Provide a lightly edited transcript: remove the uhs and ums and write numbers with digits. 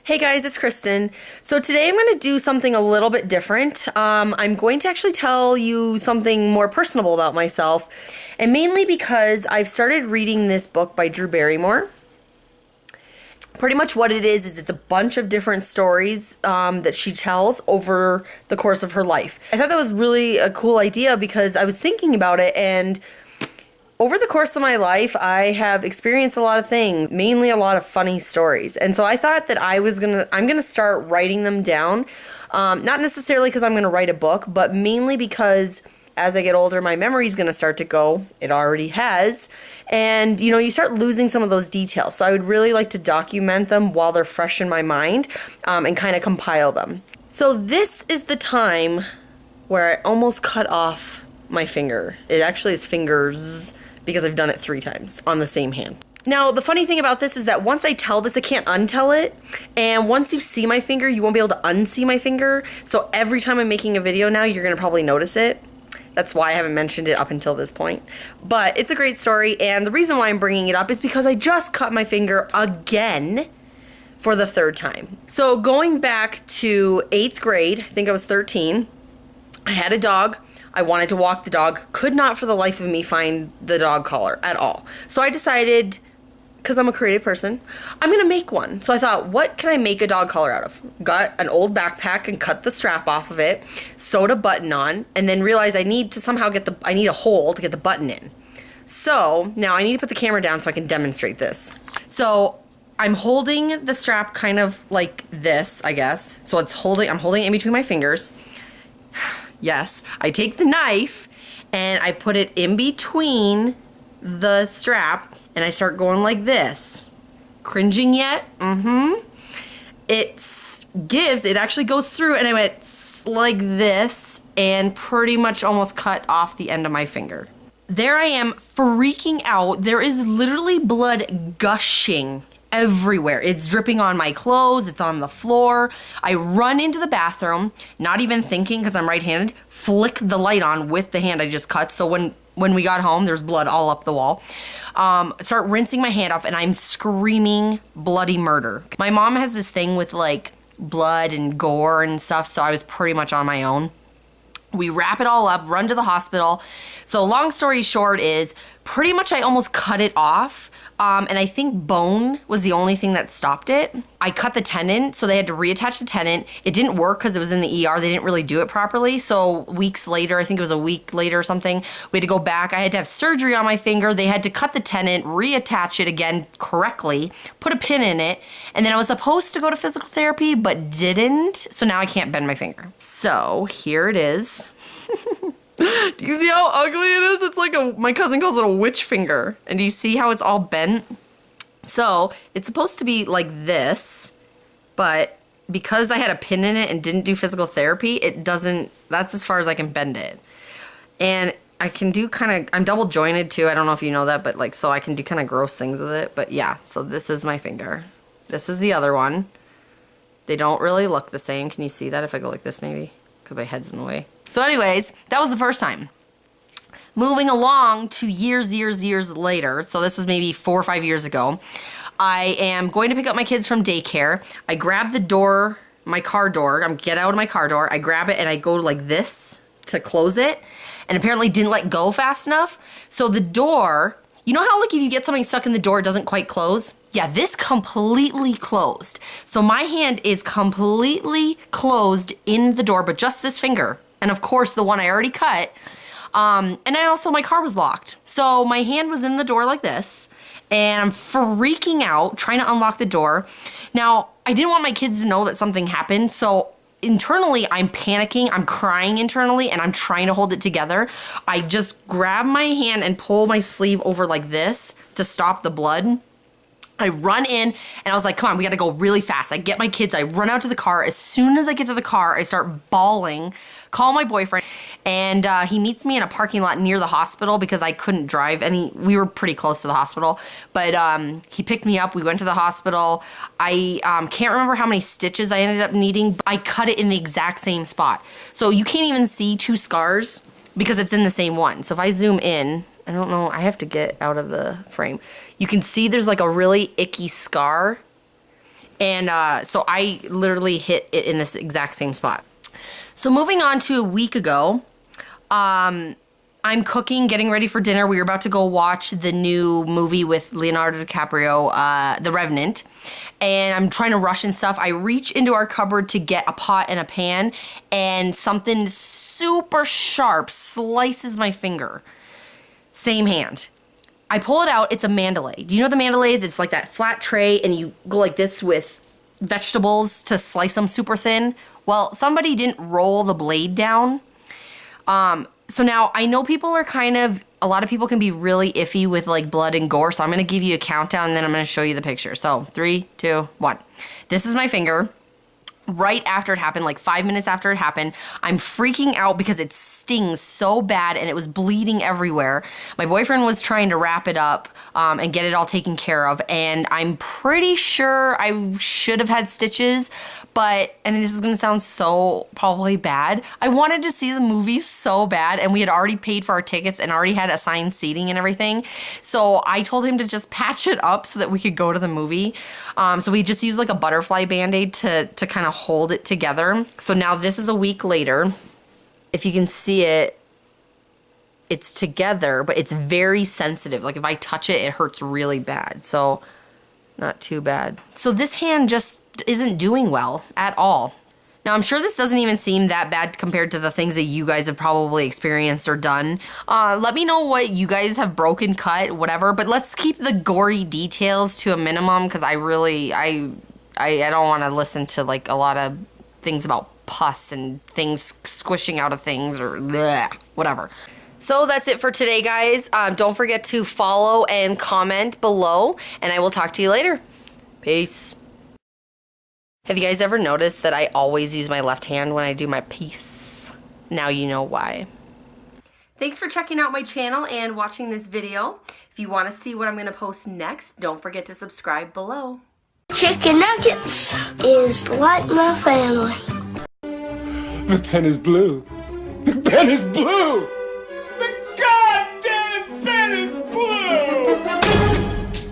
Hey guys, it's Kristin. So today I'm going to do something a little bit different. I'm going to actually tell you something more personable about myself, and mainly because I've started reading this book by Drew Barrymore. Pretty much what it is it's a bunch of different stories that she tells over the course of her life. I thought that was really a cool idea because I was thinking about it, and over the course of my life, I have experienced a lot of things, mainly a lot of funny stories. And so I thought that I'm gonna start writing them down. Not necessarily because I'm gonna write a book, but mainly because as I get older, my memory's gonna start to go. It already has. And you start losing some of those details. So I would really like to document them while they're fresh in my mind, and kind of compile them. So this is the time where I almost cut off my finger. It actually is fingers, because I've done it 3 times on the same hand. Now, the funny thing about this is that once I tell this, I can't untell it. And once you see my finger, you won't be able to unsee my finger. So every time I'm making a video now, you're gonna probably notice it. That's why I haven't mentioned it up until this point. But it's a great story, and the reason why I'm bringing it up is because I just cut my finger again for the 3rd time. So going back to 8th grade, I think I was 13, I had a dog. I wanted to walk the dog, could not for the life of me find the dog collar at all. So I decided, because I'm a creative person, I'm gonna make one. So I thought, what can I make a dog collar out of? Got an old backpack and cut the strap off of it, sewed a button on, and then realized I need to somehow I need a hole to get the button in. So now I need to put the camera down so I can demonstrate this. So I'm holding the strap kind of like this, I guess. So I'm holding it in between my fingers. Yes, I take the knife and I put it in between the strap and I start going like this. Cringing yet? It actually goes through, and I went like this and pretty much almost cut off the end of my finger. There I am freaking out. There is literally blood gushing everywhere. It's dripping on my clothes, it's on the floor. I run into the bathroom, not even thinking because I'm right-handed, flick the light on with the hand I just cut. So when we got home, there's blood all up the wall. Start rinsing my hand off, and I'm screaming bloody murder. My mom has this thing with like blood and gore and stuff, so I was pretty much on my own. We wrap it all up, run to the hospital. So long story short is pretty much I almost cut it off. And I think bone was the only thing that stopped it. I cut the tendon, so they had to reattach the tendon. It didn't work because it was in the ER. They didn't really do it properly. So weeks later, I think it was a week later or something, we had to go back. I had to have surgery on my finger. They had to cut the tendon, reattach it again correctly, put a pin in it, and then I was supposed to go to physical therapy, but didn't. So now I can't bend my finger. So here it is. Do you see how ugly it is? It's like my cousin calls it a witch finger. And do you see how it's all bent? So it's supposed to be like this, but because I had a pin in it and didn't do physical therapy, it doesn't, that's as far as I can bend it. And I can do I'm double jointed too. I don't know if you know that, but like, so I can do kind of gross things with it. But yeah, so this is my finger. This is the other one. They don't really look the same. Can you see that if I go like this maybe? Because my head's in the way. So anyways, that was the first time. Moving along to years later, so this was maybe 4 or 5 years ago, I am going to pick up my kids from daycare. I grab the door, my car door, get out of my car door, I grab it and I go like this to close it, and apparently didn't let go fast enough. So the door, you know how like if you get something stuck in the door, it doesn't quite close? Yeah, this completely closed. So my hand is completely closed in the door, but just this finger. And of course, the one I already cut. And my car was locked. So my hand was in the door like this, and I'm freaking out, trying to unlock the door. Now, I didn't want my kids to know that something happened, so internally, I'm panicking, I'm crying internally, and I'm trying to hold it together. I just grab my hand and pull my sleeve over like this to stop the blood. I run in and I was like, come on, we gotta go really fast. I get my kids, I run out to the car. As soon as I get to the car, I start bawling, call my boyfriend, and he meets me in a parking lot near the hospital because I couldn't drive we were pretty close to the hospital, but he picked me up, we went to the hospital. I can't remember how many stitches I ended up needing, but I cut it in the exact same spot. So you can't even see 2 scars because it's in the same one. So if I zoom in, I don't know, I have to get out of the frame. You can see there's like a really icky scar And so I literally hit it in this exact same spot. So moving on to a week ago, I'm cooking, getting ready for dinner. We were about to go watch the new movie with Leonardo DiCaprio, The Revenant. And I'm trying to rush and stuff. I reach into our cupboard to get a pot and a pan, and something super sharp slices my finger. Same hand. I pull it out. It's a mandolin. Do you know what the mandolin is? It's like that flat tray, and you go like this with vegetables to slice them super thin. Well, somebody didn't roll the blade down. So now I know a lot of people can be really iffy with like blood and gore. So I'm going to give you a countdown and then I'm going to show you the picture. So 3, 2, 1. This is my finger. Right after it happened, like 5 minutes after it happened, I'm freaking out because it stings so bad and it was bleeding everywhere. My boyfriend was trying to wrap it up and get it all taken care of, and I'm pretty sure I should have had stitches, and this is gonna sound so probably bad, I wanted to see the movie so bad, and we had already paid for our tickets and already had assigned seating and everything, so I told him to just patch it up so that we could go to the movie. So we just used like a butterfly band-aid to kind of hold it together. So now this is a week later. If you can see it, it's together, but it's very sensitive. Like if I touch it, it hurts really bad. So not too bad. So this hand just isn't doing well at all. Now I'm sure this doesn't even seem that bad compared to the things that you guys have probably experienced or done. Let me know what you guys have broken, cut, whatever, but let's keep the gory details to a minimum because I don't want to listen to like a lot of things about pus and things squishing out of things or bleh, whatever. So that's it for today, guys. Don't forget to follow and comment below, and I will talk to you later. Peace. Have you guys ever noticed that I always use my left hand when I do my piece? Now you know why. Thanks for checking out my channel and watching this video. If you want to see what I'm going to post next, don't forget to subscribe below. Chicken nuggets is like my family. The pen is blue. The pen is blue! The goddamn pen is